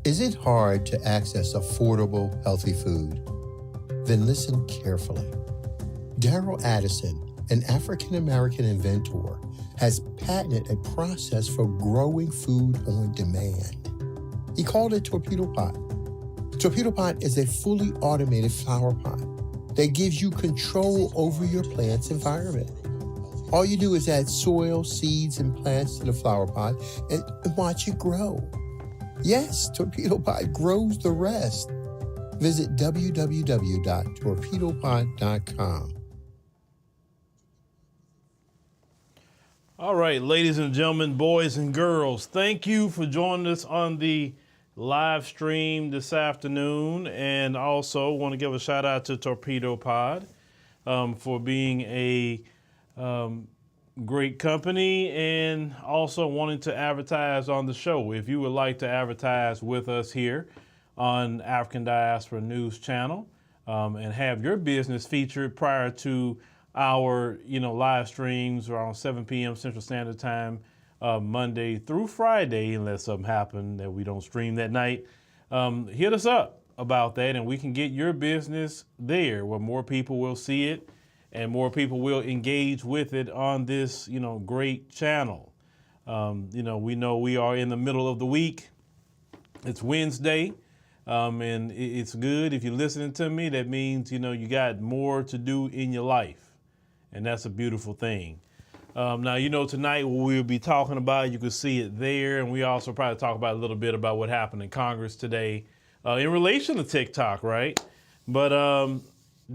Is it hard to access affordable, healthy food? Then listen carefully. Daryl Addison, an African-American inventor, has patented a process for growing food on demand. He called it Torpedo Pot. Torpedo Pot is a fully automated flower pot that gives you control over your plant's environment. All you do is add soil, seeds, and plants to the flower pot and watch it grow. Yes, Torpedo Pot grows the rest. Visit www.torpedopot.com. All right, ladies and gentlemen, boys and girls, thank you for joining us on the live stream this afternoon. And also want to give a shout out to Torpedo Pod for being a great company and also wanting to advertise on the show. If you would like to advertise with us here on African Diaspora News Channel and have your business featured prior to our live streams around 7 p.m. Central Standard Time, Monday through Friday, unless something happened that we don't stream that night, hit us up about that and we can get your business there where more people will see it and more people will engage with it on this, great channel. We know we are in the middle of the week. It's Wednesday, and it's good. If you're listening to me, that means, you got more to do in your life, and that's a beautiful thing. Now, tonight what we'll be talking about, you can see it there, and we also probably talk about a little bit about what happened in Congress today in relation to TikTok, right? But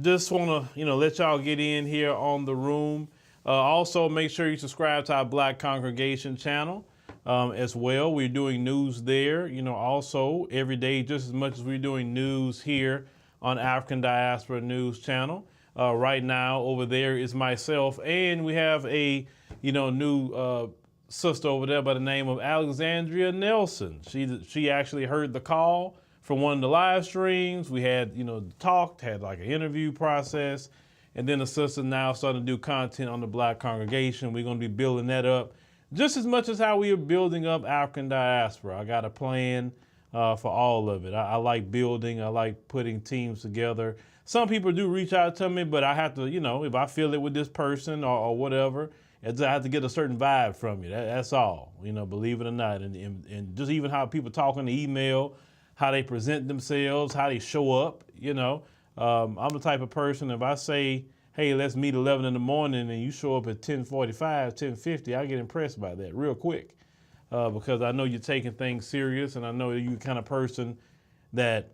just want to, let y'all get in here on the room. Also, make sure you subscribe to our Black Congregation channel as well. We're doing news there, also every day, just as much as we're doing news here on African Diaspora News Channel. Right now, over there is myself, and we have a, new sister over there by the name of Alexandria Nelson. She actually heard the call from one of the live streams. We had, talked, had like an interview process, and then the sister now starting to do content on the Black Congregation. We're going to be building that up just as much as how we are building up African Diaspora. I got a plan for all of it. I like building. I like putting teams together. Some people do reach out to me, but I have to, if I feel it with this person or whatever, I have to get a certain vibe from you. That's all, believe it or not. And just even how people talk in the email, how they present themselves, how they show up, I'm the type of person, if I say, hey, let's meet 11 in the morning and you show up at 10:45, 10:50, I get impressed by that real quick because I know you're taking things serious and I know you're the kind of person that,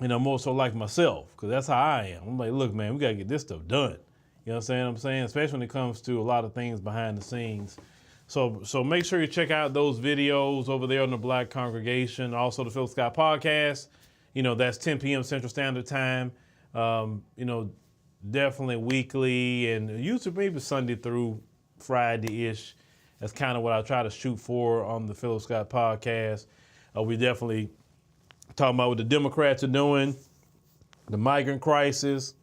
more so like myself, because that's how I am. I'm like, look, man, we got to get this stuff done. You know what I'm saying? Especially when it comes to a lot of things behind the scenes. So make sure you check out those videos over there on the Black Congregation. Also the Phillip Scott podcast, that's 10 p.m. Central Standard Time. Definitely weekly and usually maybe Sunday through Friday-ish. That's kind of what I try to shoot for on the Phillip Scott podcast. We definitely talking about what the Democrats are doing, the migrant crisis,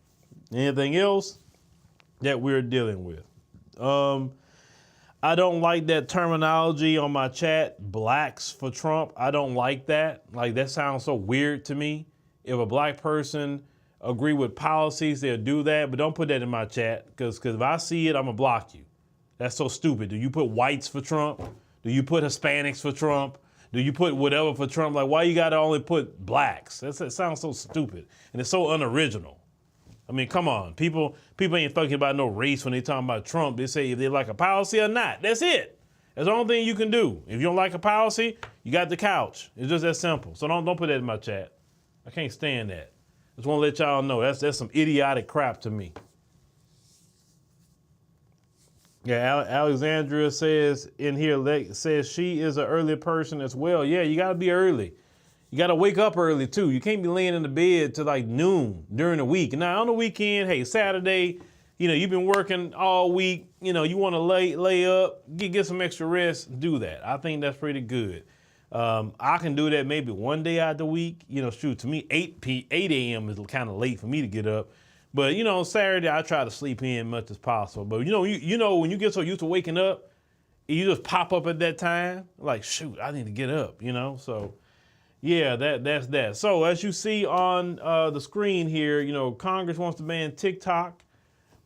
anything else that we're dealing with. I don't like that terminology on my chat, blacks for Trump. I don't like that. Like, that sounds so weird to me. If a black person agree with policies, they'll do that, but don't put that in my chat because if I see it, I'm gonna block you. That's so stupid. Do you put whites for Trump? Do you put Hispanics for Trump? Do you put whatever for Trump? Like, why you gotta only put blacks? That sounds so stupid and it's so unoriginal. I mean, come on. People ain't thinking about no race when they talking about Trump. They say if they like a policy or not. That's it. That's the only thing you can do. If you don't like a policy, you got the couch. It's just that simple. So don't put that in my chat. I can't stand that. Just want to let y'all know that's some idiotic crap to me. Yeah, Alexandria says in here, says she is an early person as well. Yeah, you got to be early. You got to wake up early, too. You can't be laying in the bed till like noon during the week. Now, on the weekend, hey, Saturday, you've been working all week. You want to lay up, get some extra rest, do that. I think that's pretty good. I can do that maybe one day out of the week. To me, 8 a.m. is kind of late for me to get up. But, on Saturday, I try to sleep in as much as possible. But, when you get so used to waking up, you just pop up at that time, like, shoot, I need to get up, So, Yeah, that's that. So as you see on the screen here, Congress wants to ban TikTok,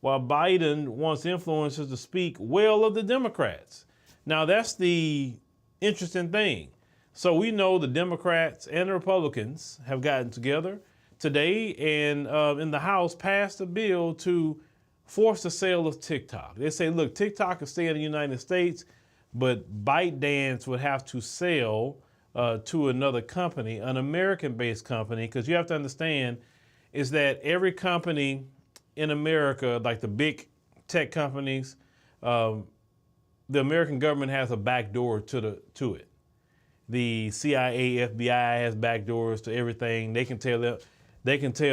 while Biden wants influencers to speak well of the Democrats. Now that's the interesting thing. So we know the Democrats and the Republicans have gotten together today and in the House passed a bill to force the sale of TikTok. They say, look, TikTok can stay in the United States, but ByteDance would have to sell to another company, an American-based company, because you have to understand is that every company in America, like the big tech companies, the American government has a back door to it. The CIA, FBI has back doors to everything. They can tell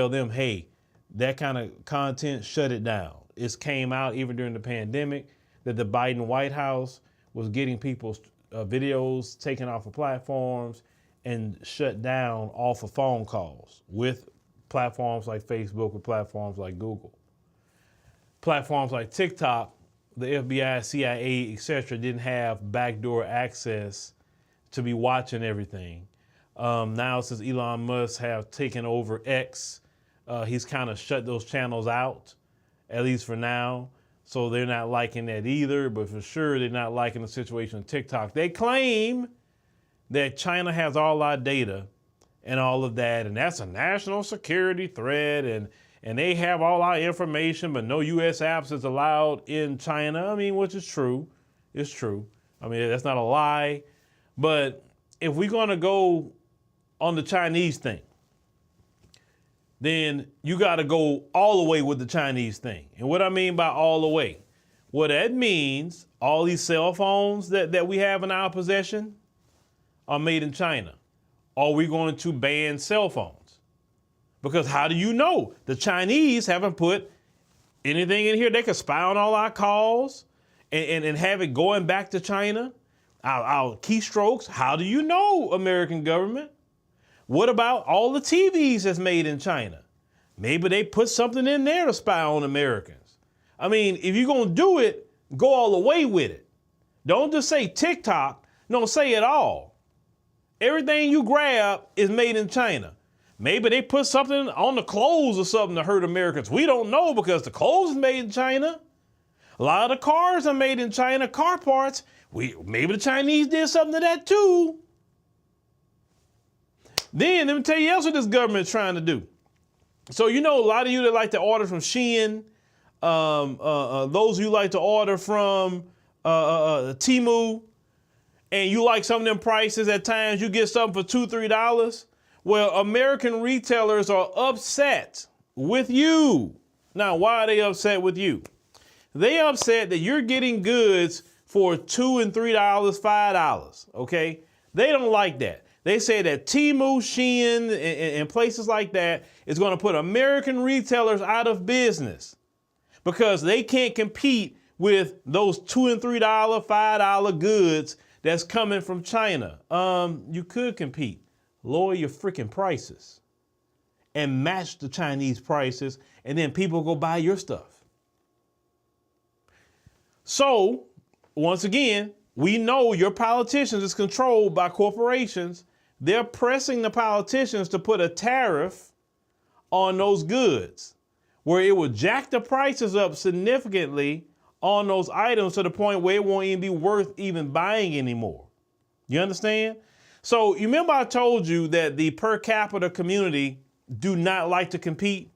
them, hey, that kind of content, shut it down. It came out even during the pandemic that the Biden White House was getting people's videos taken off of platforms and shut down off of phone calls with platforms like Facebook or platforms like Google. Platforms like TikTok, the FBI, CIA, etc., didn't have backdoor access to be watching everything. Now, since Elon Musk have taken over X, he's kind of shut those channels out, at least for now. So they're not liking that either, but for sure they're not liking the situation on TikTok. They claim that China has all our data and all of that, and that's a national security threat, and they have all our information, but no U.S. apps is allowed in China. I mean, which is true. It's true. I mean, that's not a lie. But if we're going to go on the Chinese thing, then you got to go all the way with the Chinese thing. And what I mean by all the way, what that means, all these cell phones that we have in our possession are made in China. Are we going to ban cell phones? Because how do you know? The Chinese haven't put anything in here. They can spy on all our calls and have it going back to China. Our keystrokes. How do you know, American government? What about all the TVs that's made in China? Maybe they put something in there to spy on Americans. I mean, if you're going to do it, go all the way with it. Don't just say TikTok. No, say it all. Everything you grab is made in China. Maybe they put something on the clothes or something to hurt Americans. We don't know because the clothes is made in China. A lot of the cars are made in China, car parts. Maybe the Chinese did something to that too. Then let me tell you else what this government is trying to do. So a lot of you that like to order from Shein, those of you like to order from Temu, and you like some of them prices at times, you get something for $2, $3. Well, American retailers are upset with you. Now, why are they upset with you? They upset that you're getting goods for $2 and $3, $5, okay? They don't like that. They say that Temu, Shein, and places like that is going to put American retailers out of business because they can't compete with those $2 and $3, $5 goods that's coming from China. You could compete. Lower your freaking prices and match the Chinese prices, and then people go buy your stuff. So, once again, we know your politicians is controlled by corporations. They're pressing the politicians to put a tariff on those goods where it will jack the prices up significantly on those items to the point where it won't even be worth even buying anymore. You understand? So you remember I told you that the per capita community do not like to compete?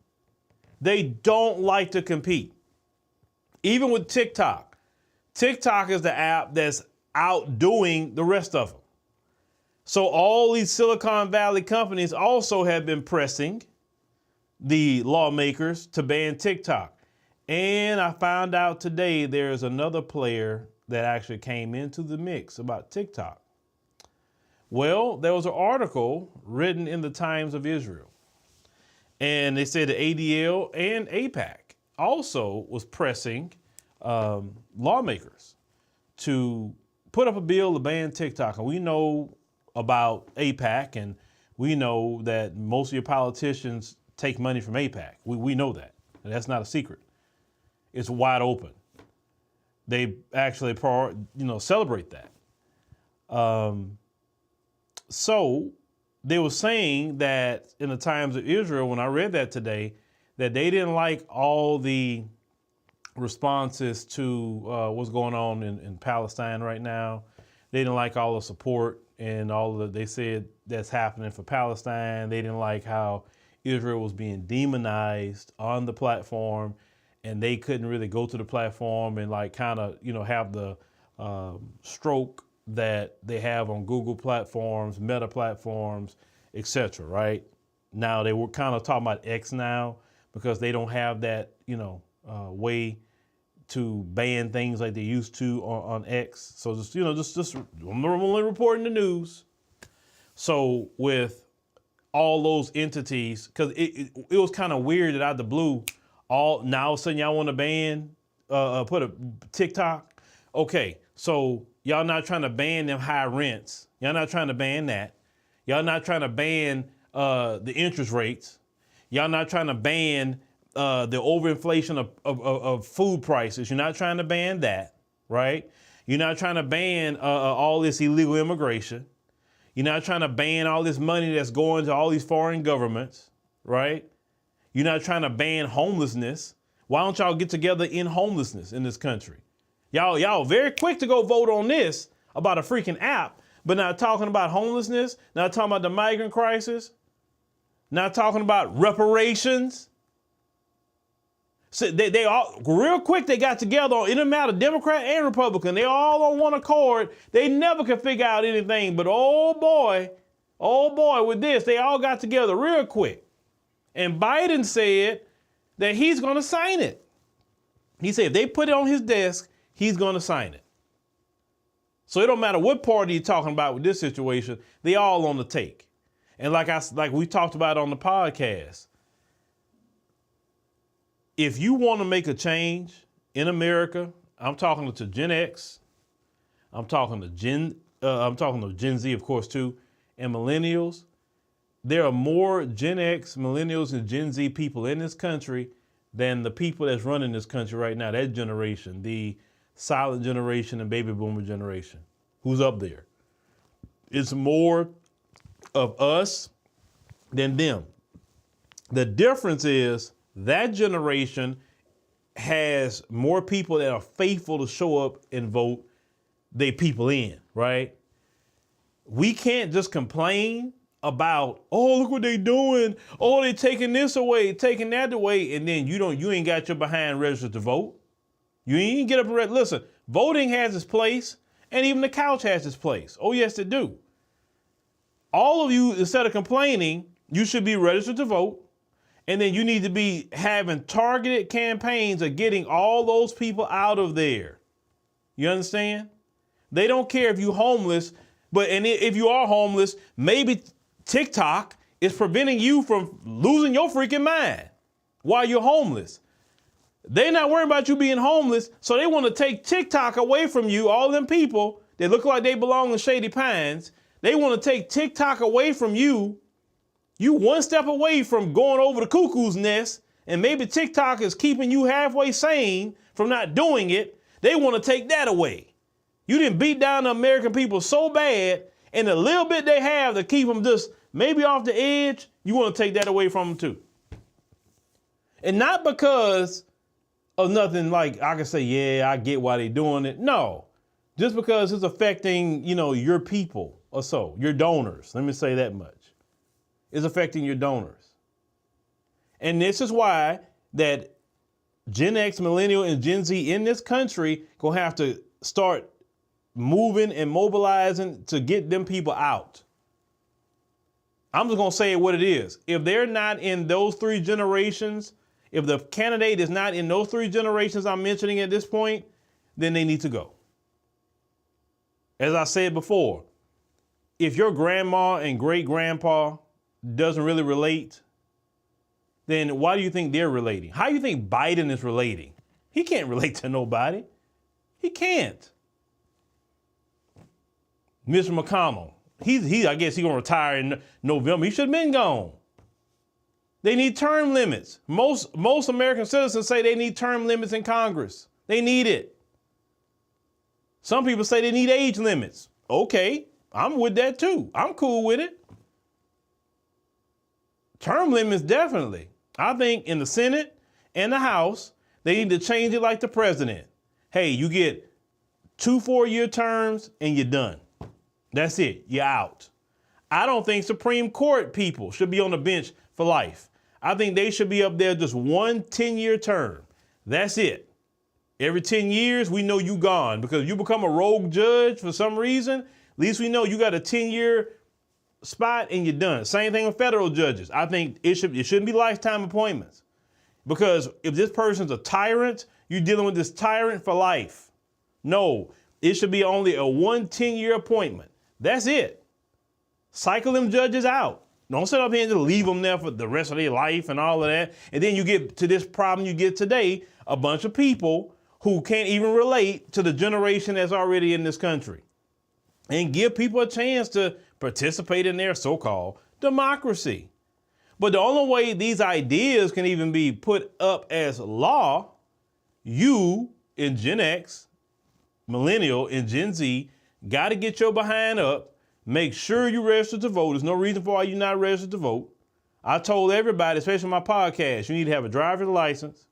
They don't like to compete. Even with TikTok. TikTok is the app that's outdoing the rest of them. So all these Silicon Valley companies also have been pressing the lawmakers to ban TikTok. And I found out today there's another player that actually came into the mix about TikTok. Well, there was an article written in the Times of Israel. And they said the ADL and AIPAC also was pressing lawmakers to put up a bill to ban TikTok. And we know about AIPAC, and we know that most of your politicians take money from AIPAC. We know that. And that's not a secret. It's wide open. They actually, celebrate that. So they were saying that in the times of Israel, when I read that today, that they didn't like all the responses to what's going on in Palestine right now. They didn't like all the support and they said that's happening for Palestine. They didn't like how Israel was being demonized on the platform, and they couldn't really go to the platform and like kind of, have the stroke that they have on Google platforms, Meta platforms, etc. Right now, they were kind of talking about X now because they don't have that, way to ban things like they used to on X. So just I'm only reporting the news. So with all those entities, because it was kind of weird that out of the blue, now all of a sudden y'all want to ban, put a TikTok. Okay, so y'all not trying to ban them high rents. Y'all not trying to ban that. Y'all not trying to ban the interest rates. Y'all not trying to ban the overinflation of food prices. You're not trying to ban that, right? You're not trying to ban all this illegal immigration. You're not trying to ban all this money that's going to all these foreign governments, right? You're not trying to ban homelessness. Why don't y'all get together in homelessness in this country? Y'all very quick to go vote on this about a freaking app, but not talking about homelessness, not talking about the migrant crisis, not talking about reparations. So they all real quick, they got together in a matter, Democrat and Republican. They all on one accord. They never could figure out anything, but oh boy, with this, they all got together real quick. And Biden said that he's going to sign it. He said if they put it on his desk, he's going to sign it. So it don't matter what party you're talking about with this situation, they all on the take. And like we talked about on the podcast, if you want to make a change in America, I'm talking to Gen X, I'm talking to Gen Z, of course, too, and millennials. There are more Gen X, millennials, and Gen Z people in this country than the people that's running this country right now. That generation, the silent generation and baby boomer generation, who's up there. It's more of us than them. The difference is that generation has more people that are faithful to show up and vote they people in, right? We can't just complain about, oh, look what they doing. Oh, they taking this away, taking that away. And then you ain't got your behind registered to vote. You ain't get up and listen, voting has its place and even the couch has its place. Oh, yes, it do. All of you, instead of complaining, you should be registered to vote. And then you need to be having targeted campaigns of getting all those people out of there. You understand? They don't care if you're homeless, and if you are homeless, maybe TikTok is preventing you from losing your freaking mind while you're homeless. They're not worried about you being homeless, so they want to take TikTok away from you, all them people that look like they belong in Shady Pines. They want to take TikTok away from you. You one step away from going over the cuckoo's nest, and maybe TikTok is keeping you halfway sane from not doing it. They want to take that away. You didn't beat down the American people so bad, and the little bit they have to keep them just maybe off the edge, you want to take that away from them too. And not because of nothing like I can say, yeah, I get why they're doing it. No, just because it's affecting, your people or so, your donors. Let me say that much. Is affecting your donors. And this is why that Gen X, Millennial, and Gen Z in this country gonna have to start moving and mobilizing to get them people out. I'm just gonna say it what it is. If they're not in those three generations, if the candidate is not in those three generations I'm mentioning at this point, then they need to go. As I said before, if your grandma and great grandpa doesn't really relate, then why do you think they're relating? How do you think Biden is relating? He can't relate to nobody. He can't. Mr. McConnell, I guess he's gonna retire in November. He should have been gone. They need term limits. Most American citizens say they need term limits in Congress. They need it. Some people say they need age limits. Okay, I'm with that too. I'm cool with it. Term limits, definitely. I think in the Senate and the House, they need to change it like the president. Hey, you get 2 4-year terms and you're done. That's it. You're out. I don't think Supreme Court people should be on the bench for life. I think they should be up there just 1 10-year term. That's it. Every 10 years, we know you gone, because you become a rogue judge for some reason. At least we know you got a 10-year spot and you're done. Same thing with federal judges. I think it shouldn't be lifetime appointments, because if this person's a tyrant, you're dealing with this tyrant for life. No, it should be only a 1 10-year appointment. That's it. Cycle them judges out. Don't sit up here and just leave them there for the rest of their life and all of that. And then you get to this problem you get today, a bunch of people who can't even relate to the generation that's already in this country, and give people a chance to participate in their so-called democracy. But the only way these ideas can even be put up as law, you in Gen X, Millennial, and Gen Z got to get your behind up. Make sure you register to vote. There's no reason for why you're not registered to vote. I told everybody, especially my podcast, you need to have a driver's license,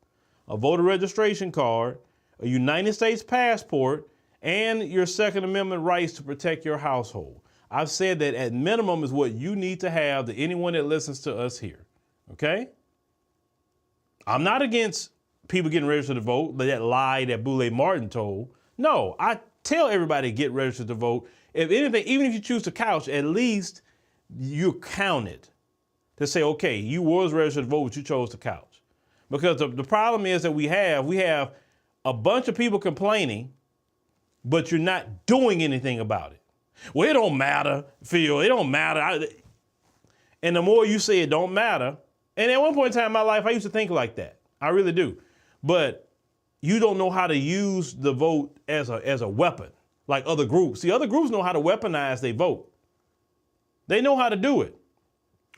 a voter registration card, a United States passport, and your Second Amendment rights to protect your household. I've said that at minimum is what you need to have to anyone that listens to us here, okay? I'm not against people getting registered to vote, but that lie that Boule Martin told. No, I tell everybody to get registered to vote. If anything, even if you choose to couch, at least you're counted to say, okay, you was registered to vote, but you chose to couch. Because the problem is that we have a bunch of people complaining, but you're not doing anything about it. Well, it don't matter, Phil. It don't matter. And the more you say it don't matter, and at one point in time in my life, I used to think like that. I really do. But you don't know how to use the vote as a weapon, like other groups. See, other groups know how to weaponize their vote. They know how to do it.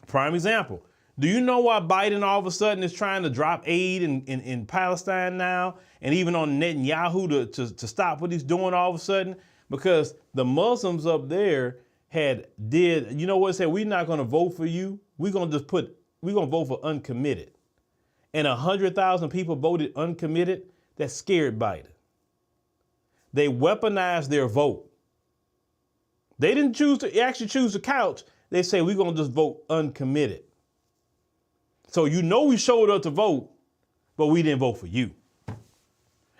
Prime example. Do you know why Biden all of a sudden is trying to drop aid in Palestine now, and even on Netanyahu to stop what he's doing all of a sudden? Because the Muslims up there you know what, said, we're not going to vote for you. We're going to vote for uncommitted. And 100,000 people voted uncommitted. That scared Biden. They weaponized their vote. They didn't actually choose to couch. They say, we're going to just vote uncommitted. So you know we showed up to vote, but we didn't vote for you.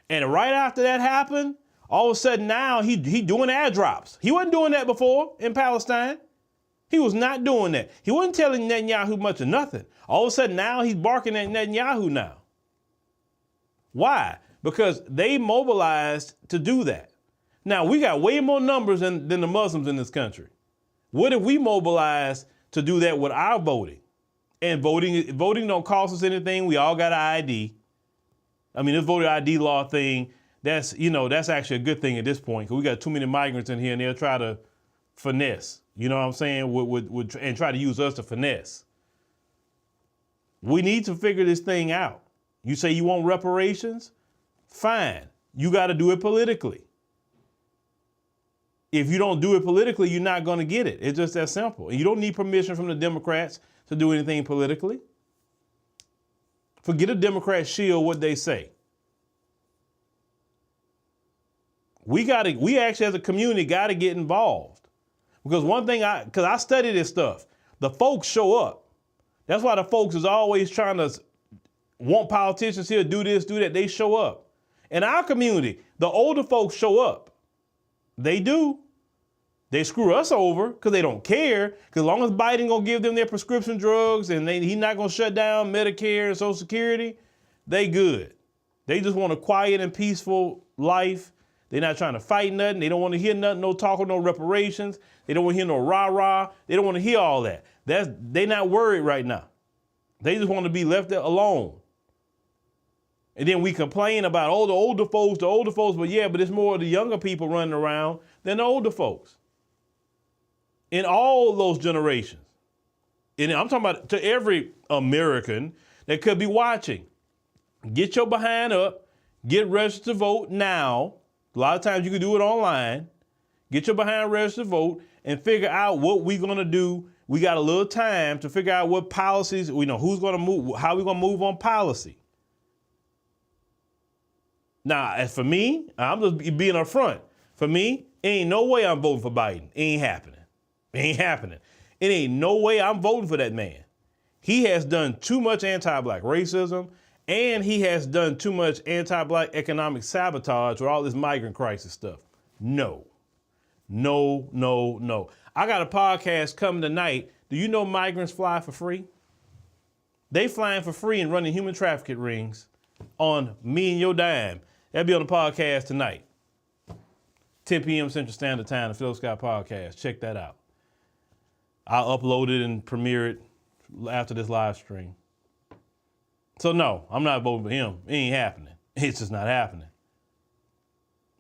And right after that happened, all of a sudden now he doing airdrops. He wasn't doing that before in Palestine. He was not doing that. He wasn't telling Netanyahu much of nothing. All of a sudden now he's barking at Netanyahu now. Why? Because they mobilized to do that. Now we got way more numbers than the Muslims in this country. What if we mobilized to do that with our voting? And voting don't cost us anything. We all got an ID. I mean, this voter ID law thing, that's actually a good thing at this point, because we got too many migrants in here and they'll try to finesse, you know what I'm saying, and try to use us to finesse. We need to figure this thing out. You say you want reparations? Fine. You got to do it politically. If you don't do it politically, you're not going to get it. It's just that simple. And you don't need permission from the Democrats to do anything politically. Forget a Democrat shield what they say. We actually as a community got to get involved. Because one thing because I study this stuff, the folks show up. That's why the folks is always trying to want politicians here, do this, do that. They show up. In our community, the older folks show up. They do. They screw us over because they don't care. Because as long as Biden gonna give them their prescription drugs and he's not gonna shut down Medicare and Social Security, they good. They just want a quiet and peaceful life. They're not trying to fight nothing. They don't want to hear nothing, no talk or no reparations. They don't want to hear no rah-rah. They don't want to hear all that. They not worried right now. They just want to be left alone. And then we complain about, the older folks, but it's more of the younger people running around than the older folks. In all those generations. And I'm talking about to every American that could be watching. Get your behind up, get registered to vote now. A lot of times you can do it online. Get your behind registered to vote and figure out what we're going to do We got a little time to figure out what policies, who's going to move, how we going to move on policy. Now, as for me, I'm just being upfront. For me, ain't no way I'm voting for Biden. It ain't happening. It ain't happening. It ain't no way I'm voting for that man. He has done too much anti-black racism, and he has done too much anti-black economic sabotage with all this migrant crisis stuff. No. I got a podcast coming tonight. Do you know migrants fly for free? They flying for free and running human trafficking rings on me and your dime. That'll be on the podcast tonight. 10 p.m. Central Standard Time, the Phillip Scott podcast. Check that out. I'll upload it and premiere it after this live stream. So no, I'm not voting for him. It ain't happening. It's just not happening.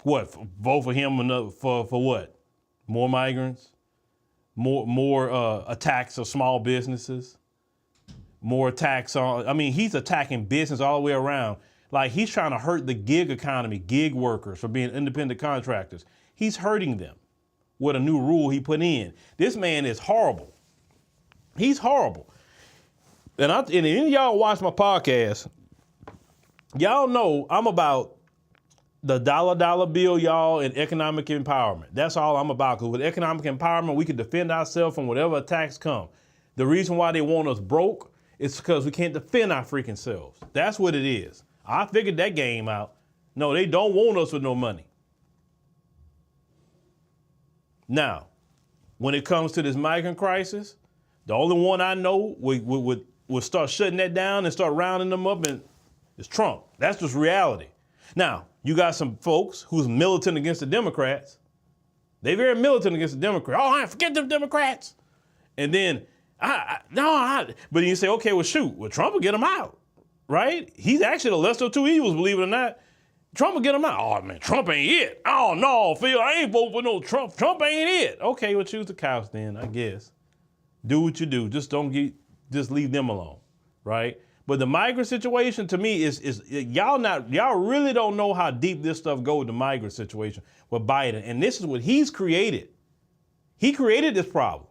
What? Vote for him for what? More migrants? More attacks of small businesses? More attacks on, he's attacking business all the way around. Like he's trying to hurt the gig economy, gig workers for being independent contractors. He's hurting them with a new rule he put in. This man is horrible. He's horrible. And any of y'all watch my podcast, y'all know I'm about the dollar bill, y'all, and economic empowerment. That's all I'm about. Because with economic empowerment, we can defend ourselves from whatever attacks come. The reason why they want us broke is because we can't defend our freaking selves. That's what it is. I figured that game out. No, they don't want us with no money. Now, when it comes to this migrant crisis, the only one I know would start shutting that down and start rounding them up is Trump. That's just reality. Now, you got some folks who's militant against the Democrats. They very militant against the Democrats. Oh, I forget them Democrats. And then, but then you say, okay, well, shoot. Well, Trump will get them out, right? He's actually the lesser of two evils, believe it or not. Trump will get them out. Oh, man, Trump ain't it. Oh, no, Phil, I ain't voting for no Trump. Trump ain't it. Okay, well, choose the couch then, I guess. Do what you do. Just just leave them alone, right? But the migrant situation to me is y'all really don't know how deep this stuff goes, the migrant situation with Biden. And this is what he's created. He created this problem.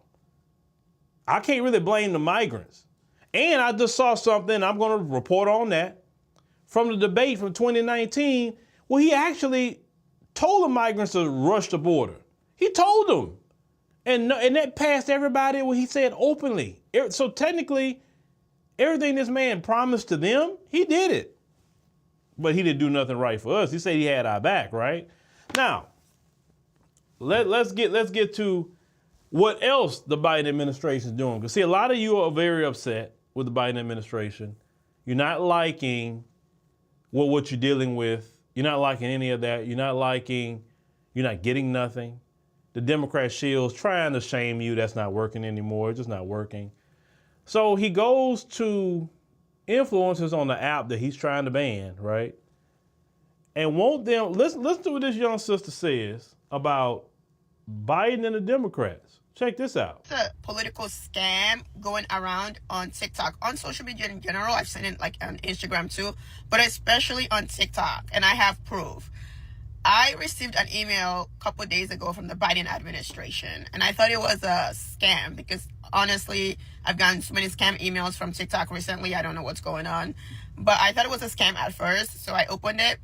I can't really blame the migrants. And I just saw something, I'm going to report on that, from the debate from 2019, where he actually told the migrants to rush the border. He told them. And that passed everybody what he said openly. So technically, everything this man promised to them, he did it. But he didn't do nothing right for us. He said he had our back, right? Now, let's get to what else the Biden administration is doing. Because see, a lot of you are very upset with the Biden administration. You're not liking what you're dealing with. You're not liking any of that. You're not getting nothing. The Democrat shield's trying to shame you. That's not working anymore. It's just not working. So he goes to influencers on the app that he's trying to ban, right? And won't them, listen to what this young sister says about Biden and the Democrats. Check this out. It's a political scam going around on TikTok, on social media in general. I've seen it like on Instagram too, but especially on TikTok. And I have proof. I received an email a couple of days ago from the Biden administration, and I thought it was a scam because honestly, I've gotten so many scam emails from TikTok recently. I don't know what's going on, but I thought it was a scam at first. So I opened it,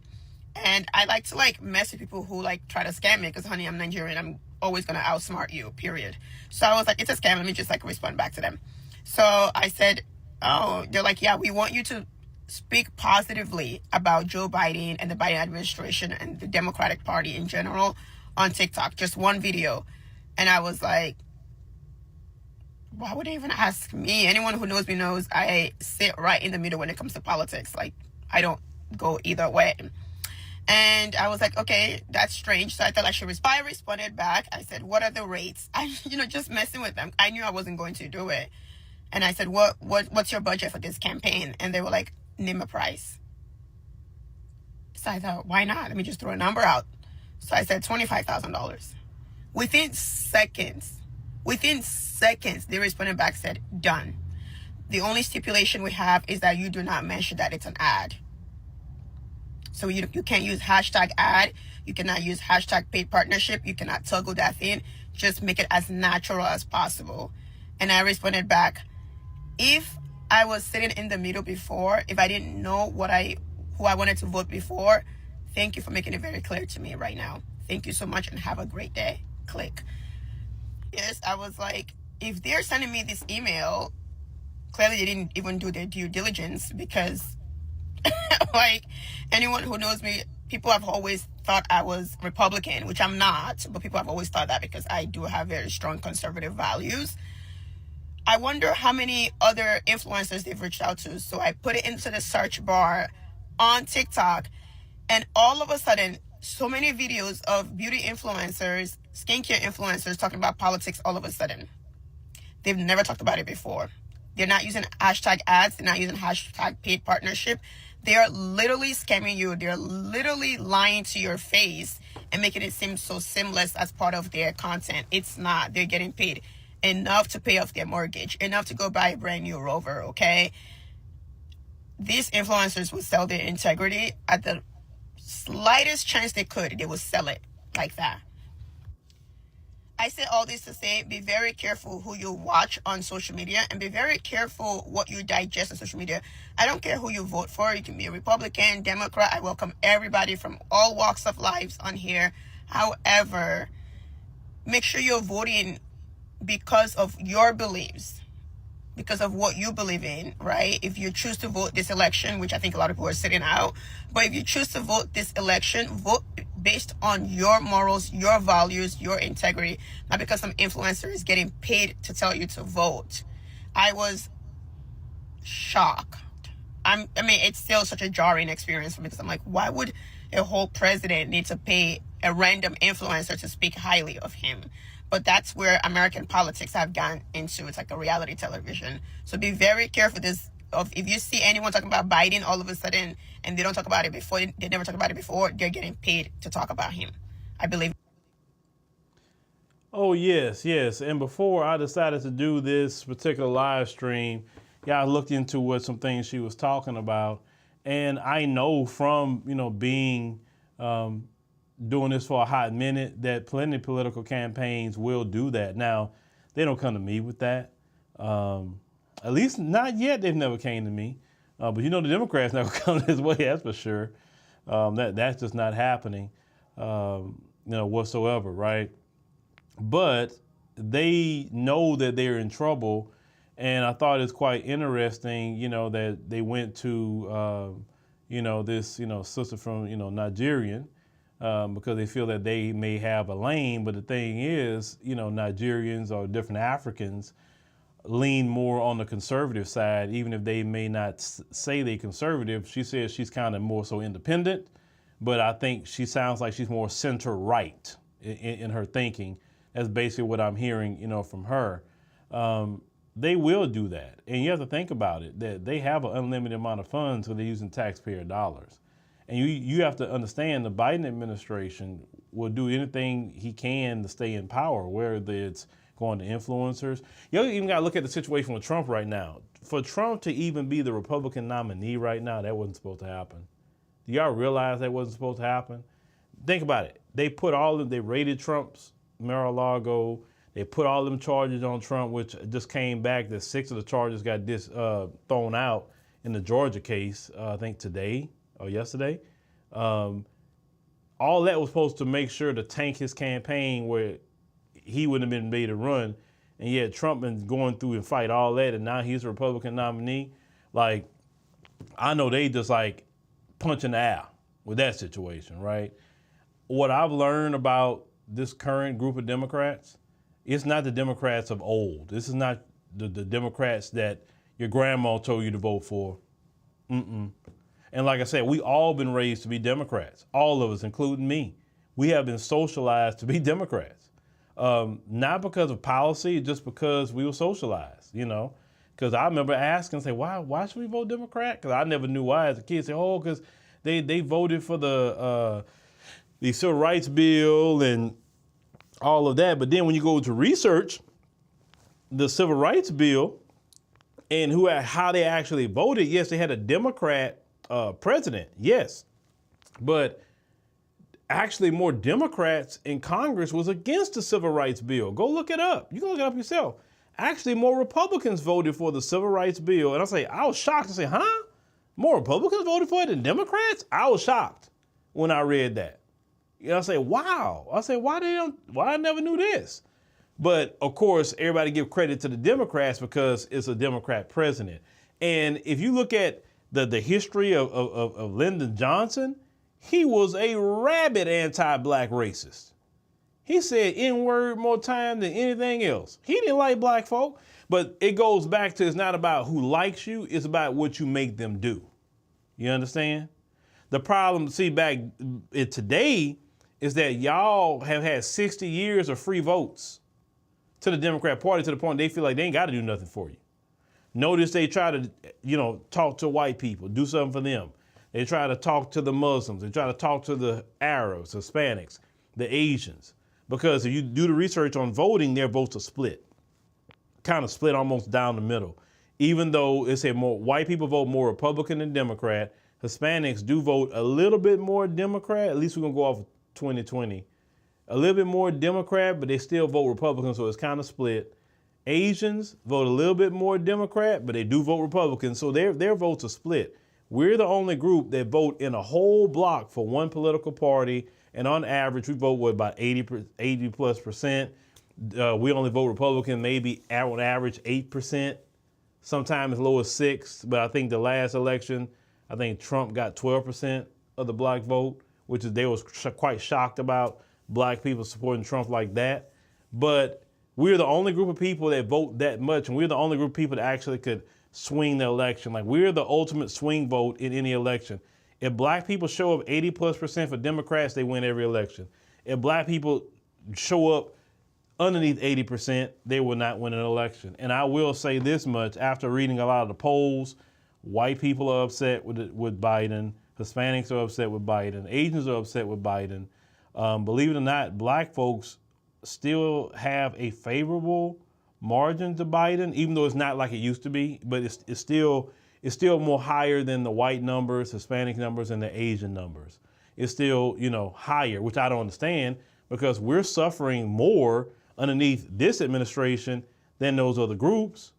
and I like to mess with people who try to scam me because, honey, I'm Nigerian. I'm always going to outsmart you, period. So I was like, it's a scam. Let me just respond back to them. So I said, oh, they're like, yeah, we want you to speak positively about Joe Biden and the Biden administration and the Democratic Party in general on TikTok. Just one video. And I was like, why would they even ask me? Anyone who knows me knows I sit right in the middle when it comes to politics. I don't go either way. And I was like, okay, that's strange. So I thought I should respond. I responded back. I said, what are the rates? Just messing with them. I knew I wasn't going to do it. And I said, what's your budget for this campaign? And they were like, name a price. So I thought, why not? Let me just throw a number out. So I said $25,000. Within seconds, they responded back, said, done. The only stipulation we have is that you do not mention that it's an ad. So you can't use hashtag ad. You cannot use hashtag paid partnership. You cannot toggle that in. Just make it as natural as possible. And I responded back, if I was sitting in the middle before, if I didn't know who I wanted to vote before, thank you for making it very clear to me right now. Thank you so much and have a great day. Click. Yes, I was like, if they're sending me this email, clearly they didn't even do their due diligence, because like anyone who knows me, people have always thought I was Republican, which I'm not, but people have always thought that because I do have very strong conservative values. I wonder how many other influencers they've reached out to. So I put it into the search bar on TikTok, and all of a sudden, so many videos of beauty influencers, skincare influencers talking about politics all of a sudden. They've never talked about it before. They're not using hashtag ads. They're not using hashtag paid partnership. They are literally scamming you. They're literally lying to your face and making it seem so seamless as part of their content. It's not. They're getting paid enough to pay off their mortgage, enough to go buy a brand new Rover, okay? These influencers will sell their integrity at the slightest chance they could. They will sell it like that. I say all this to say, be very careful who you watch on social media, and be very careful what you digest on social media. I don't care who you vote for. You can be a Republican, Democrat. I welcome everybody from all walks of life on here. However, make sure you're voting because of your beliefs, because of what you believe in, right? If you choose to vote this election, which I think a lot of people are sitting out, but if you choose to vote this election, vote based on your morals, your values, your integrity, not because some influencer is getting paid to tell you to vote. I was shocked. I mean, it's still such a jarring experience for me, because I'm like, why would a whole president need to pay a random influencer to speak highly of him? But that's where American politics have gone into. It's like a reality television. So be very careful if you see anyone talking about Biden all of a sudden and they don't talk about it before, they never talk about it before, they're getting paid to talk about him, I believe. Oh, yes. And before I decided to do this particular live stream, I looked into what some things she was talking about. And I know from, being doing this for a hot minute that plenty of political campaigns will do that. Now, they don't come to me with that. At least not yet. They've never came to me. But the Democrats never come this way, that's for sure. That's just not happening, whatsoever, right? But they know that they're in trouble. And I thought it's quite interesting, that they went to, this, sister from, Nigerian, because they feel that they may have a lane. But the thing is, Nigerians or different Africans lean more on the conservative side, even if they may not say they're conservative. She says she's kind of more so independent, but I think she sounds like she's more center-right in her thinking. That's basically what I'm hearing, from her. They will do that. And you have to think about it, that they have an unlimited amount of funds, so they're using taxpayer dollars. And you have to understand the Biden administration will do anything he can to stay in power, whether it's going to influencers. You even got to look at the situation with Trump right now. For Trump to even be the Republican nominee right now, that wasn't supposed to happen. Do y'all realize that wasn't supposed to happen? Think about it. They raided Trump's Mar-a-Lago. They put all them charges on Trump, which just came back that 6 of the charges got thrown out in the Georgia case, I think today or yesterday. All that was supposed to make sure to tank his campaign where he wouldn't have been made to run. And yet Trump been going through and fight all that, and now he's a Republican nominee. Like, I know they just like punching the air with that situation, right? What I've learned about this current group of Democrats, it's not the Democrats of old. This is not the Democrats that your grandma told you to vote for. And like I said, we all been raised to be Democrats. All of us, including me. We have been socialized to be Democrats. Not because of policy, just because we were socialized, Because I remember asking, why should we vote Democrat? Because I never knew why as a kid. Say, because they voted for the Civil Rights Bill and all of that. But then when you go to research the Civil Rights Bill and how they actually voted, yes, they had a Democrat president, yes. But actually more Democrats in Congress was against the Civil Rights Bill. Go look it up. You can look it up yourself. actually more Republicans voted for the Civil Rights Bill. And I was shocked. I say, huh? More Republicans voted for it than Democrats? I was shocked when I read that. I say, wow. I say, why I never knew this? But of course, everybody give credit to the Democrats because it's a Democrat president. And if you look at the history of Lyndon Johnson, he was a rabid anti-black racist. He said N-word more time than anything else. He didn't like black folk, but it goes back to it's not about who likes you, it's about what you make them do. You understand? The problem, back today is that y'all have had 60 years of free votes to the Democrat Party to the point they feel like they ain't got to do nothing for you. Notice they try to, talk to white people, do something for them. They try to talk to the Muslims. They try to talk to the Arabs, Hispanics, the Asians. Because if you do the research on voting, their votes are split. Kind of split almost down the middle. Even though it's more white people vote more Republican than Democrat, Hispanics do vote a little bit more Democrat. At least we're going to go off of 2020. A little bit more Democrat, but they still vote Republican, so it's kind of split. Asians vote a little bit more Democrat, but they do vote Republican, so their votes are split. We're the only group that vote in a whole block for one political party, and on average, we vote with about 80+%. We only vote Republican, maybe on average 8%, sometimes as low as 6%. But I think the last election, I think Trump got 12% of the black vote, which is they was quite shocked about black people supporting Trump like that. But we're the only group of people that vote that much, and we're the only group of people that actually could swing the election. Like, we're the ultimate swing vote in any election. If black people show up 80+% for Democrats, they win every election. If black people show up underneath 80%, they will not win an election. And I will say this much, after reading a lot of the polls, white people are upset with Biden, Hispanics are upset with Biden, Asians are upset with Biden. Believe it or not, black folks still have a favorable margin to Biden, even though it's not like it used to be, but it's still more higher than the white numbers, Hispanic numbers, and the Asian numbers. It's still, higher, which I don't understand, because we're suffering more underneath this administration than those other groups.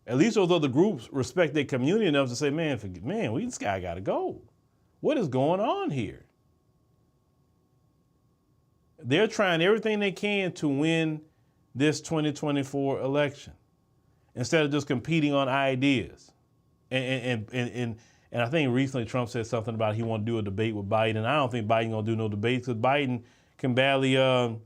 At least those other groups respect their community enough to say, this guy got to go. What is going on here? They're trying everything they can to win this 2024 election instead of just competing on ideas. And I think recently Trump said something about he want to do a debate with Biden. I don't think Biden gonna do no debates because Biden can barely half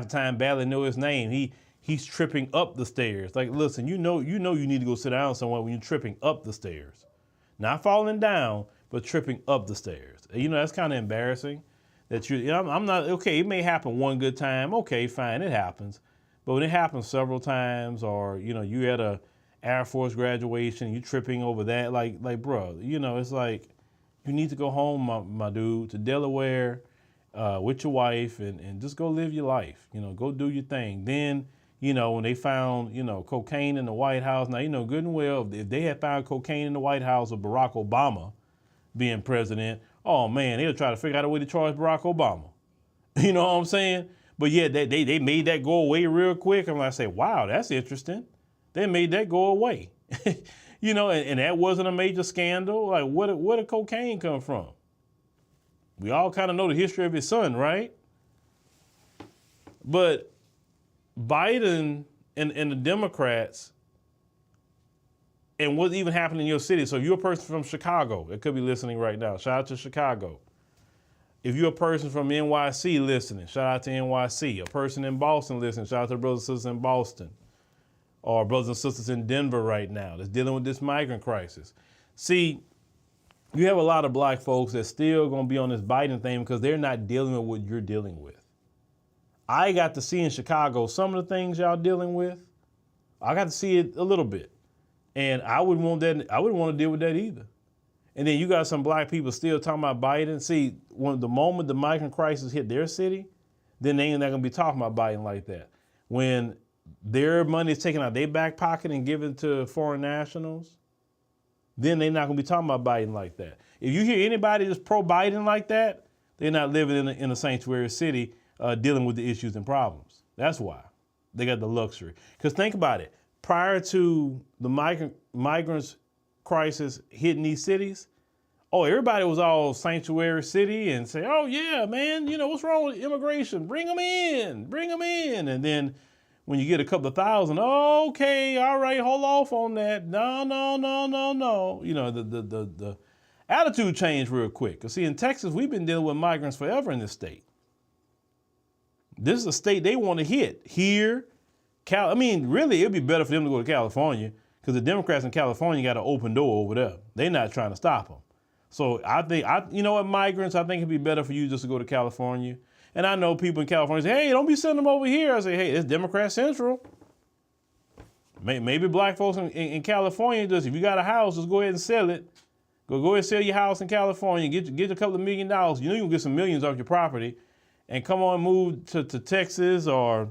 the time barely know his name. He's tripping up the stairs. Like, listen, you need to go sit down somewhere when you're tripping up the stairs, not falling down, but tripping up the stairs. That's kind of embarrassing. That I'm not okay. It may happen one good time. Okay, fine, it happens. But when it happens several times, or you at a Air Force graduation, you tripping over that, like, bro, it's like you need to go home, my dude, to Delaware with your wife and just go live your life. Go do your thing. Then, when they found, cocaine in the White House, now, good and well, if they had found cocaine in the White House with Barack Obama being president, oh man, they'll try to figure out a way to charge Barack Obama. You know what I'm saying? But yeah, they made that go away real quick. And I say, wow, that's interesting. They made that go away. And that wasn't a major scandal. Like, where did cocaine come from? We all kind of know the history of his son, right? But Biden and the Democrats, and what's even happening in your city. So if you're a person from Chicago, it could be listening right now. Shout out to Chicago. If you're a person from NYC listening, shout out to NYC. A person in Boston listening, shout out to brothers and sisters in Boston. Or brothers and sisters in Denver right now that's dealing with this migrant crisis. See, you have a lot of black folks that's still going to be on this Biden thing because they're not dealing with what you're dealing with. I got to see in Chicago some of the things y'all dealing with. I got to see it a little bit. And I wouldn't want to deal with that either. And then you got some black people still talking about Biden. See, when the moment the migrant crisis hit their city, then they ain't not going to be talking about Biden like that. When their money is taken out of their back pocket and given to foreign nationals, then they're not going to be talking about Biden like that. If you hear anybody that's pro-Biden like that, they're not living in a sanctuary city dealing with the issues and problems. That's why. They got the luxury. Because think about it. Prior to the migrants crisis hitting these cities, everybody was all sanctuary city and say, oh, yeah, man, what's wrong with immigration? Bring them in. And then when you get a couple of thousand, okay, all right, hold off on that. No. The attitude changed real quick. Because, see, in Texas, we've been dealing with migrants forever in this state. This is a state they want to hit. Here, really, it'd be better for them to go to California because the Democrats in California got an open door over there. They're not trying to stop them. So I think, migrants, I think it'd be better for you just to go to California. And I know people in California say, hey, don't be sending them over here. I say, hey, it's Democrat Central. Maybe black folks in California, if you got a house, just go ahead and sell it. Go ahead and sell your house in California. Get a couple of $1 million. You know you can get some millions off your property. And come on, move to Texas or,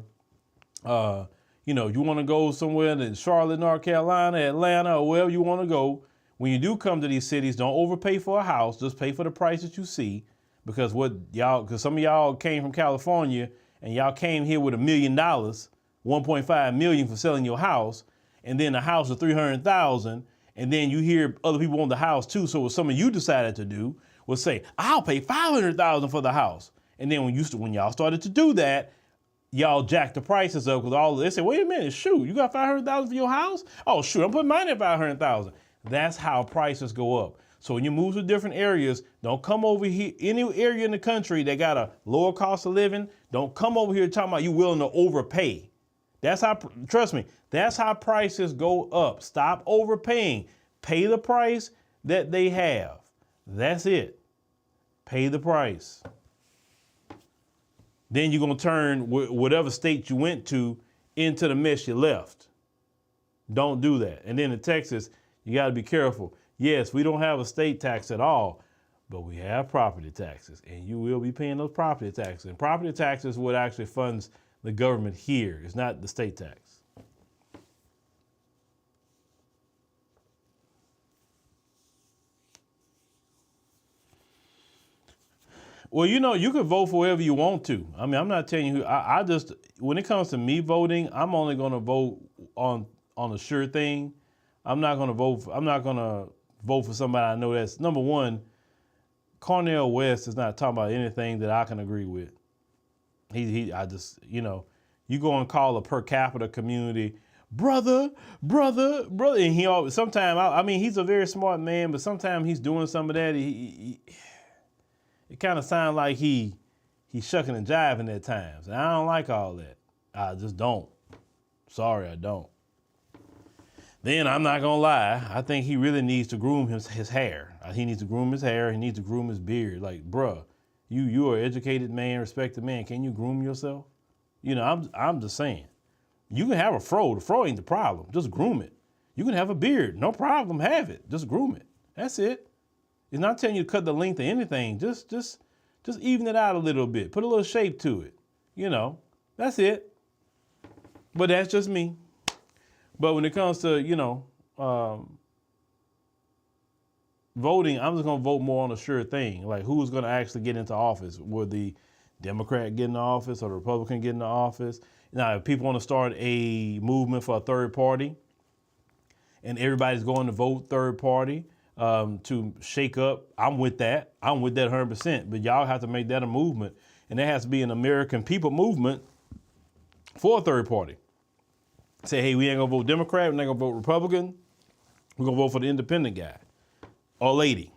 you want to go somewhere in Charlotte, North Carolina, Atlanta, or wherever you want to go. When you do come to these cities, don't overpay for a house. Just pay for the price that you see. Because some of y'all came from California and y'all came here with $1 million, 1.5 million for selling your house, and then the house is $300,000, and then you hear other people want the house too. So what some of you decided to do was say, I'll pay $500,000 for the house. And then when y'all started to do that, y'all jacked the prices up because they said, wait a minute, shoot, you got $500,000 for your house? Oh, shoot, I'm putting mine at $500,000. That's how prices go up. So when you move to different areas, don't come over here, any area in the country that got a lower cost of living, don't come over here talking about you willing to overpay. Trust me, that's how prices go up. Stop overpaying. Pay the price that they have. That's it. Pay the price. Then you're going to turn whatever state you went to into the mess you left. Don't do that. And then in Texas, you got to be careful. Yes, we don't have a state tax at all, but we have property taxes, and you will be paying those property taxes. And property taxes is what actually funds the government here. It's not the state tax. Well, you can vote for whoever you want to. I mean, I'm not telling you who. I just, when it comes to me voting, I'm only going to vote on a sure thing. I'm not going to vote for somebody I know that's, number one, Cornel West is not talking about anything that I can agree with. You go and call a per capita community, brother, and he always, sometimes, he's a very smart man, but sometimes he's doing some of that. It kind of sounds like he's shucking and jiving at times. And I don't like all that. I just don't. Sorry, I don't. Then I'm not going to lie. I think he really needs to groom his hair. He needs to groom his hair. He needs to groom his beard. Like, bruh, you are an educated man, respected man. Can you groom yourself? I'm just saying. You can have a fro. The fro ain't the problem. Just groom it. You can have a beard. No problem. Have it. Just groom it. That's it. It's not telling you to cut the length of anything. Just even it out a little bit. Put a little shape to it. That's it. But that's just me. But when it comes to, voting, I'm just going to vote more on a sure thing. Like, who's going to actually get into office? Will the Democrat get into office or the Republican get into office? Now, if people want to start a movement for a third party and everybody's going to vote third party to shake up, I'm with that. I'm with that 100%. But y'all have to make that a movement. And there has to be an American people movement for a third party. Say, hey, we ain't going to vote Democrat. We're not going to vote Republican. We're going to vote for the independent guy or lady.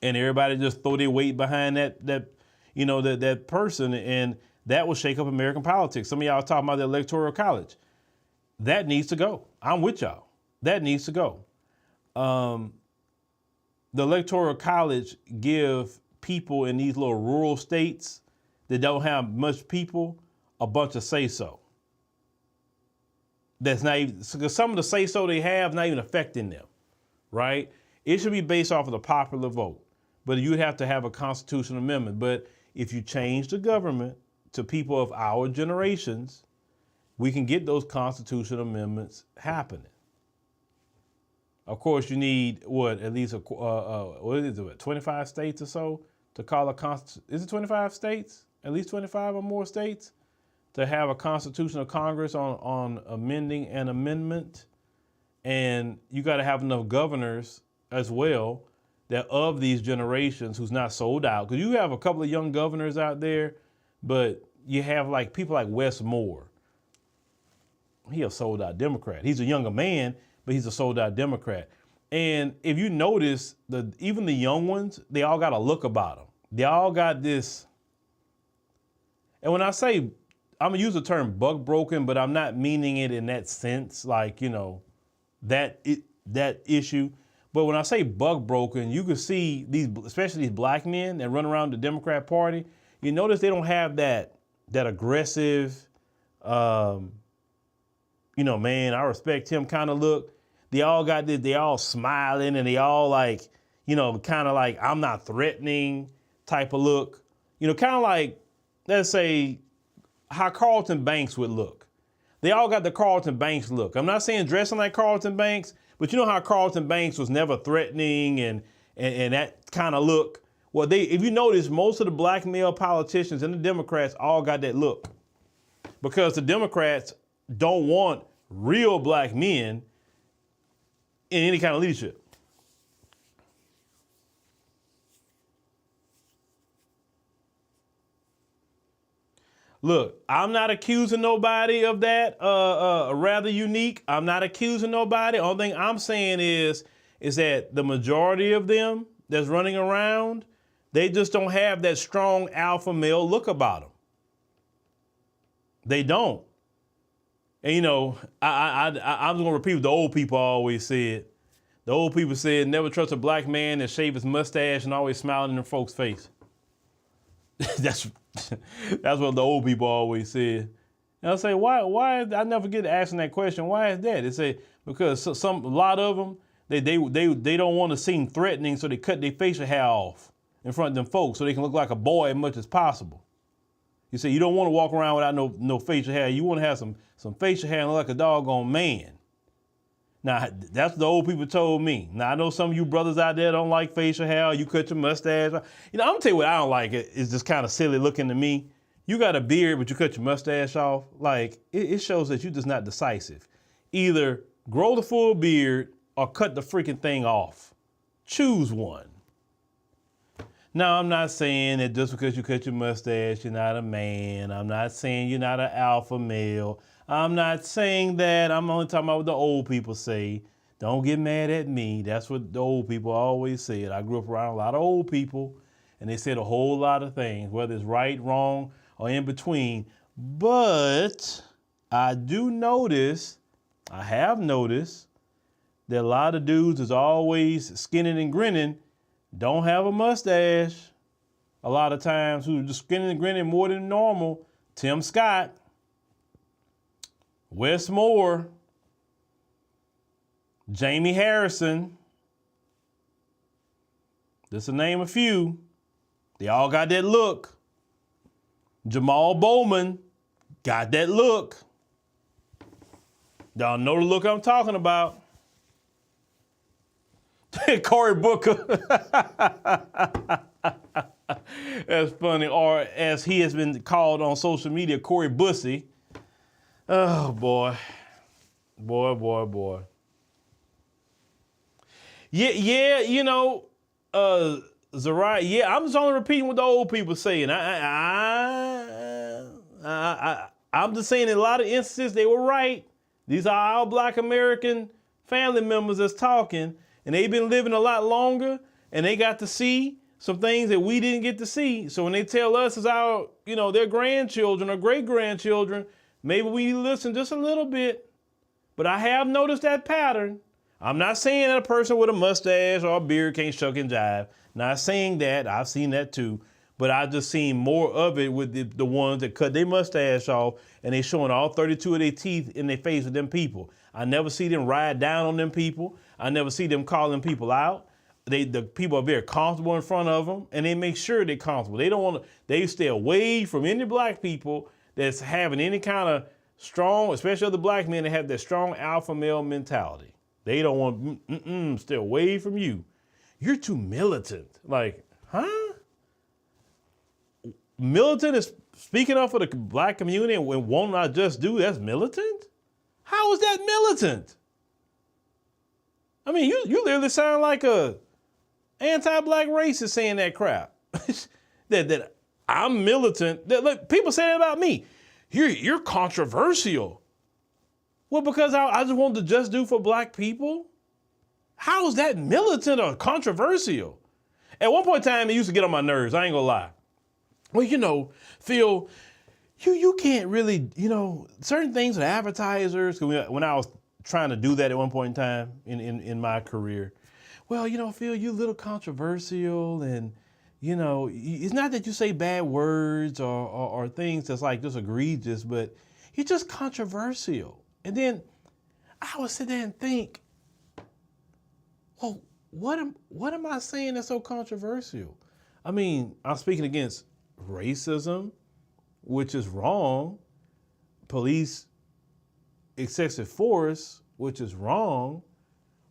And everybody just throw their weight behind that person. And that will shake up American politics. Some of y'all are talking about the Electoral College. That needs to go. I'm with y'all. That needs to go. The Electoral College give people in these little rural states that don't have much people a bunch of say-so. That's not even, because some of the say-so they have not even affecting them, right? It should be based off of the popular vote, but you'd have to have a constitutional amendment. But if you change the government to people of our generations, we can get those constitutional amendments happening. Of course, you need at least 25 states or so to call a constitution. Is it 25 states? At least 25 or more states to have a constitutional Congress on amending an amendment. And you got to have enough governors as well that of these generations who's not sold out. Because you have a couple of young governors out there, but you have like people like Wes Moore. He a sold out Democrat. He's a younger man, but he's a sold out Democrat. And if you notice, even the young ones, they all got a look about them. They all got this. And when I say, I'm gonna use the term buck broken, but I'm not meaning it in that sense, like, you know, that issue. But when I say buck broken, you can see these, especially these black men that run around the Democrat Party. You notice they don't have that aggressive, you know, man, I respect him kind of look. They all got this, they all smiling and they all like, you know, kind of like I'm not threatening type of look. You know, kind of like, let's say, how Carlton Banks would look. They all got the Carlton Banks look. I'm not saying dressing like Carlton Banks, but you know how Carlton Banks was never threatening and that kind of look. Well, if you notice, most of the black male politicians and the Democrats all got that look because the Democrats don't want real black men in any kind of leadership. Look, I'm not accusing nobody of that, rather unique. I'm not accusing nobody. Only thing I'm saying is that the majority of them that's running around, they just don't have that strong alpha male look about them. They don't. And, you know, I'm going to repeat what the old people always said. The old people said, never trust a black man that shave his mustache and always smiling in their folks' face. That's what the old people always said. And I'll say, why? I never get asking that question. Why is that? They say, because a lot of them, they don't want to seem threatening, so they cut their facial hair off in front of them folks so they can look like a boy as much as possible. You say you don't want to walk around without no facial hair. You want to have some facial hair and look like a doggone man. Now, that's what the old people told me. Now, I know some of you brothers out there don't like facial hair. You cut your mustache. You know, I'm going to tell you what I don't like. It's just kind of silly looking to me. You got a beard, but you cut your mustache off. Like, it shows that you're just not decisive. Either grow the full beard or cut the freaking thing off. Choose one. Now, I'm not saying that just because you cut your mustache, you're not a man. I'm not saying you're not an alpha male. I'm not saying that. I'm only talking about what the old people say. Don't get mad at me. That's what the old people always said. I grew up around a lot of old people, and they said a whole lot of things, whether it's right, wrong, or in between. But I have noticed, that a lot of dudes is always skinning and grinning, don't have a mustache. A lot of times who just skinning and grinning more than normal. Tim Scott, Wes Moore, Jamie Harrison, just to name a few. They all got that look. Jamal Bowman got that look. Y'all know the look I'm talking about. Cory Booker. That's funny. Or as he has been called on social media, Cory Bussy. Oh, boy. Boy. Yeah, you know, Zariah, yeah, I'm just only repeating what the old people say. And I'm just saying in a lot of instances they were right. These are all black American family members that's talking, and they've been living a lot longer, and they got to see some things that we didn't get to see. So when they tell us as our, you know, their grandchildren or great-grandchildren, maybe we listen just a little bit. But I have noticed that pattern. I'm not saying that a person with a mustache or a beard can't shuck and jive. Not saying that. I've seen that too. But I've just seen more of it with the ones that cut their mustache off and they showing all 32 of their teeth in their face with them people. I never see them ride down on them people. I never see them calling people out. The people are very comfortable in front of them, and they make sure they're comfortable. They don't want to. They stay away from any black people that's having any kind of strong, especially other black men that have that strong alpha male mentality. They don't want stay away from you. You're too militant. Like, huh? militant is speaking up for the black community and won't not just do that's militant? How is that militant? I mean, you literally sound like a anti-black racist saying that crap. that I'm militant. Look, people say that about me. You're controversial. Well, because I just want to just do for black people? How is that militant or controversial? At one point in time, it used to get on my nerves. I ain't gonna lie. Well, Phil, you can't really, certain things with advertisers. When I was trying to do that at one point in time in my career, well, Phil, you a little controversial, and it's not that you say bad words or things that's like just egregious, but you're just controversial. And then I would sit there and think, well, what am I saying that's so controversial? I mean, I'm speaking against racism, which is wrong, police excessive force, which is wrong,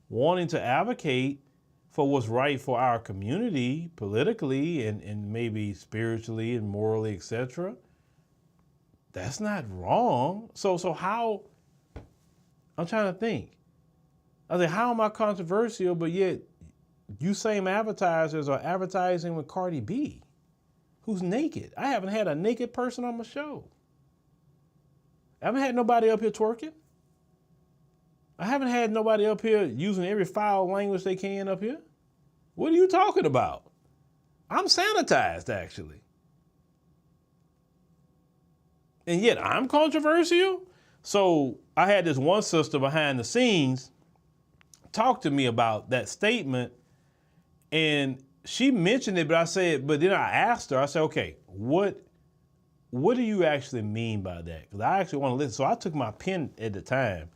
wanting to advocate for what's right for our community politically and maybe spiritually and morally, etc. That's not wrong. So how, I'm trying to think. I say, how am I controversial, but yet you same advertisers are advertising with Cardi B, who's naked? I haven't had a naked person on my show. I haven't had nobody up here twerking. I haven't had nobody up here using every foul language they can up here. What are you talking about? I'm sanitized, actually. And yet I'm controversial? So I had this one sister behind the scenes talk to me about that statement, and she mentioned it, but then I asked her, I said, okay, what do you actually mean by that? Because I actually want to listen. So I took my pen at the time.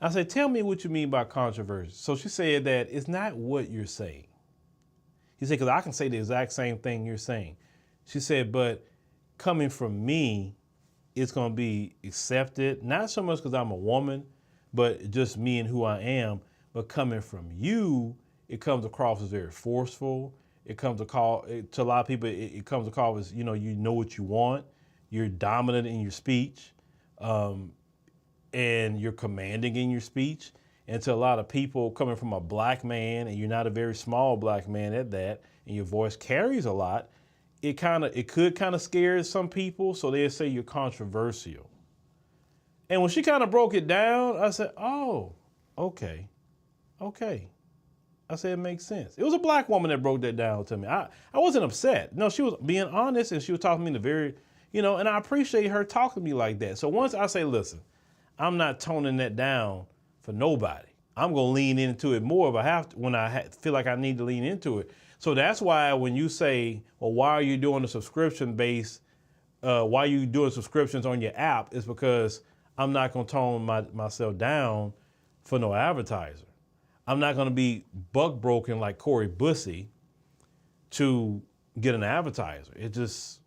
I said, tell me what you mean by controversy. So she said that it's not what you're saying. He said, because I can say the exact same thing you're saying. She said, but coming from me, it's going to be accepted, not so much because I'm a woman, but just me and who I am. But coming from you, it comes across as very forceful. It comes across, to a lot of people, it comes across as, you know what you want. You're dominant in your speech, and you're commanding in your speech. And to a lot of people coming from a black man, and you're not a very small black man at that, and your voice carries a lot, it could kind of scare some people, so they'll say you're controversial. And when she kind of broke it down, I said, oh, okay. I said, it makes sense. It was a black woman that broke that down to me. I wasn't upset. No, she was being honest, and she was talking to me in a very, and I appreciate her talking to me like that. So once I say, listen, I'm not toning that down for nobody. I'm going to lean into it more if I have to, when I feel like I need to lean into it. So that's why when you say, well, why are you doing a subscription base? Why are you doing subscriptions on your app? It's because I'm not going to tone myself down for no advertiser. I'm not going to be buck broken like Corey Bussey to get an advertiser. It just,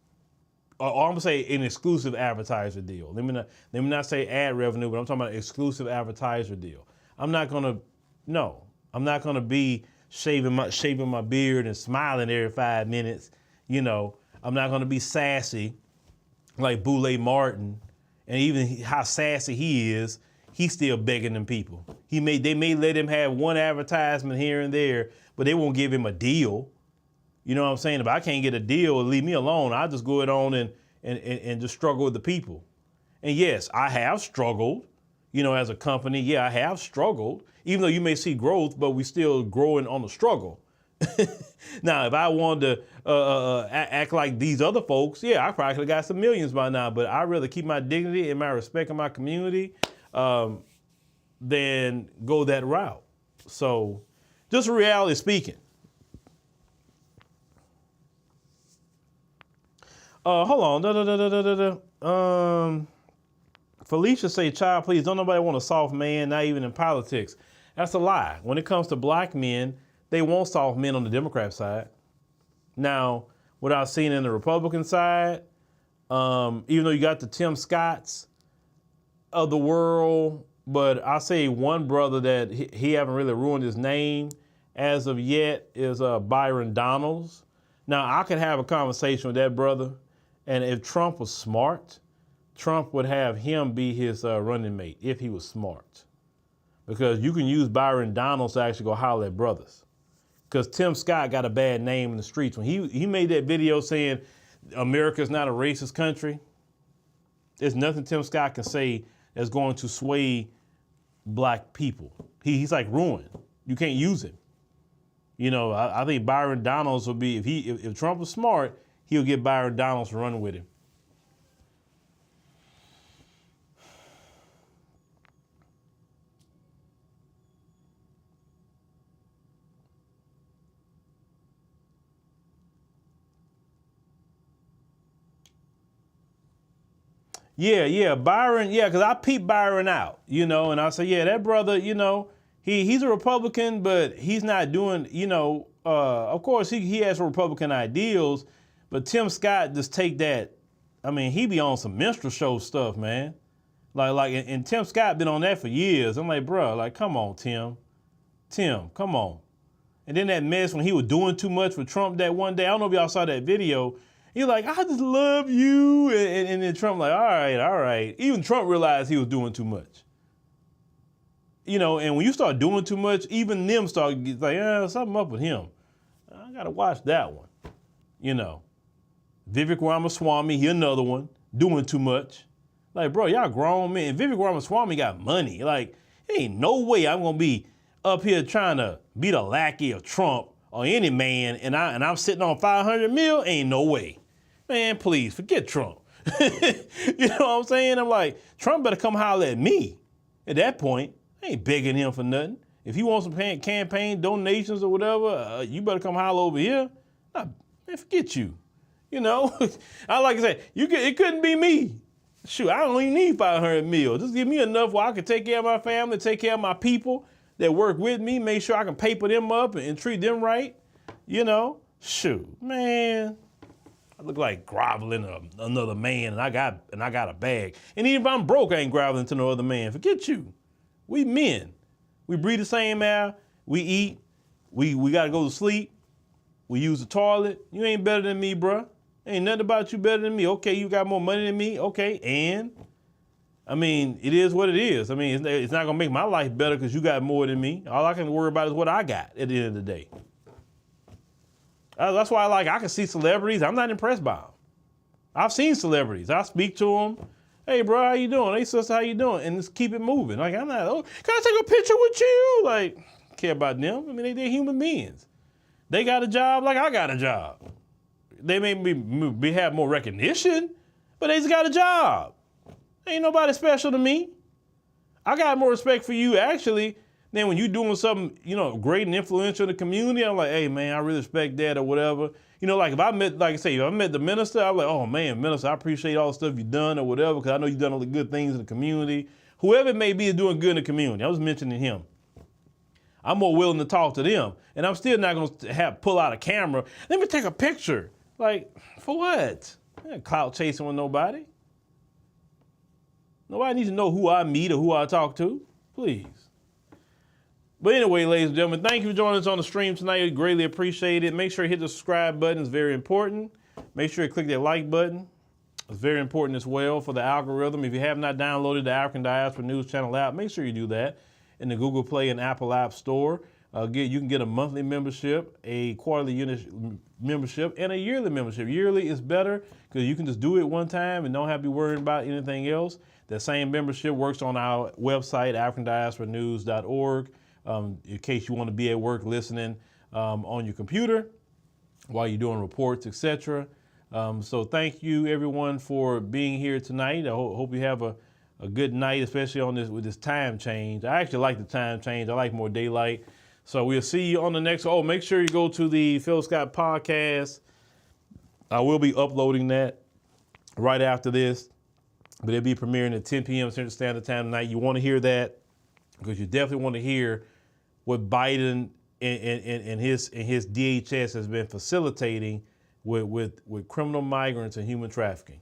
or I'm gonna say an exclusive advertiser deal. Let me not say ad revenue, but I'm talking about an exclusive advertiser deal. I'm not gonna be shaving my beard and smiling every 5 minutes. I'm not gonna be sassy like Boulay Martin, and even how sassy he is, he's still begging them people. They may let him have one advertisement here and there, but they won't give him a deal. You know what I'm saying? If I can't get a deal, leave me alone. I'll just go it on and just struggle with the people. And yes, I have struggled, as a company. Yeah, I have struggled, even though you may see growth, but we still growing on the struggle. Now, if I wanted to act like these other folks, yeah, I probably could have got some millions by now, but I'd rather keep my dignity and my respect in my community than go that route. So just reality speaking. Hold on. Felicia say, child, please, don't nobody want a soft man, not even in politics. That's a lie. When it comes to black men, they want soft men on the Democrat side. Now, what I've seen in the Republican side, even though you got the Tim Scotts of the world, but I say one brother that he haven't really ruined his name as of yet is Byron Donalds. Now, I could have a conversation with that brother, And if Trump was smart, Trump would have him be his running mate if he was smart. Because you can use Byron Donalds to actually go holler at brothers. Because Tim Scott got a bad name in the streets. When he made that video saying America's not a racist country, there's nothing Tim Scott can say that's going to sway black people. He's like ruined. You can't use him. You know, I think Byron Donalds would be, if Trump was smart, he'll get Byron Donalds to run with him. Yeah, Byron, because I peep Byron out, you know, and I say, yeah, that brother, you know, he's a Republican, but he's not doing, you know, of course he has Republican ideals, but Tim Scott just take that, I mean, he be on some minstrel show stuff, man. And Tim Scott been on that for years. I'm like, bro, like, come on, Tim, come on. And then that mess when he was doing too much with Trump that one day, I don't know if y'all saw that video. He's like, I just love you. And then Trump like, all right. Even Trump realized he was doing too much. You know, and when you start doing too much, even them start like, something up with him. I got to watch that one. You know, Vivek Ramaswamy, he another one, doing too much. Like, bro, y'all grown men. And Vivek Ramaswamy got money. Like, ain't no way I'm going to be up here trying to be the lackey of Trump or any man, and I'm sitting on 500 mil. Ain't no way. Man, please, forget Trump. You know what I'm saying? I'm like, Trump better come holler at me. At that point, I ain't begging him for nothing. If he wants some campaign donations or whatever, you better come holler over here. Nah, man, forget you. You know? I like I said, it couldn't be me. Shoot, I don't even need 500 mil. Just give me enough where I can take care of my family, take care of my people that work with me, make sure I can paper them up and treat them right. You know? Shoot, man. I look like groveling another man, and I got a bag. And even if I'm broke, I ain't groveling to no other man. Forget you. We men. We breathe the same air. We eat. We got to go to sleep. We use the toilet. You ain't better than me, bruh. Ain't nothing about you better than me. Okay, you got more money than me. Okay, and I mean, it is what it is. I mean, it's not gonna make my life better because you got more than me. All I can worry about is what I got at the end of the day. That's why I can see celebrities. I'm not impressed by them. I've seen celebrities. I speak to them. Hey, bro, how you doing? Hey, sister, how you doing? And just keep it moving. Like, I'm not, can I take a picture with you? Like, care about them. I mean, they're human beings. They got a job like I got a job. They may have more recognition, but they just got a job. Ain't nobody special to me. I got more respect for you, actually, than when you doing something, you know, great and influential in the community. I'm like, hey, man, I really respect that or whatever. You know, like if I met the minister, I'm like, oh, man, minister, I appreciate all the stuff you've done or whatever, because I know you've done all the good things in the community. Whoever it may be is doing good in the community. I was mentioning him. I'm more willing to talk to them. And I'm still not going to pull out a camera. Let me take a picture. Like, for what? I ain't clout chasing with nobody. Nobody needs to know who I meet or who I talk to. Please. But anyway, ladies and gentlemen, thank you for joining us on the stream tonight. We greatly appreciate it. Make sure you hit the subscribe button. It's very important. Make sure you click that like button. It's very important as well for the algorithm. If you have not downloaded the African Diaspora News Channel app, make sure you do that in the Google Play and Apple App Store. You can get a monthly membership, a quarterly unit membership, and a yearly membership. Yearly is better because you can just do it one time and don't have to be worried about anything else. That same membership works on our website, AfricanDiasporaNews.org, in case you want to be at work listening on your computer while you're doing reports, etc. So thank you, everyone, for being here tonight. I hope you have a good night, especially on with this time change. I actually like the time change. I like more daylight. So we'll see you on the next. Oh, make sure you go to the Phillip Scott podcast. I will be uploading that right after this, but it'll be premiering at 10 p.m. Central Standard Time tonight. You want to hear that because you definitely want to hear what Biden and his DHS has been facilitating with criminal migrants and human trafficking.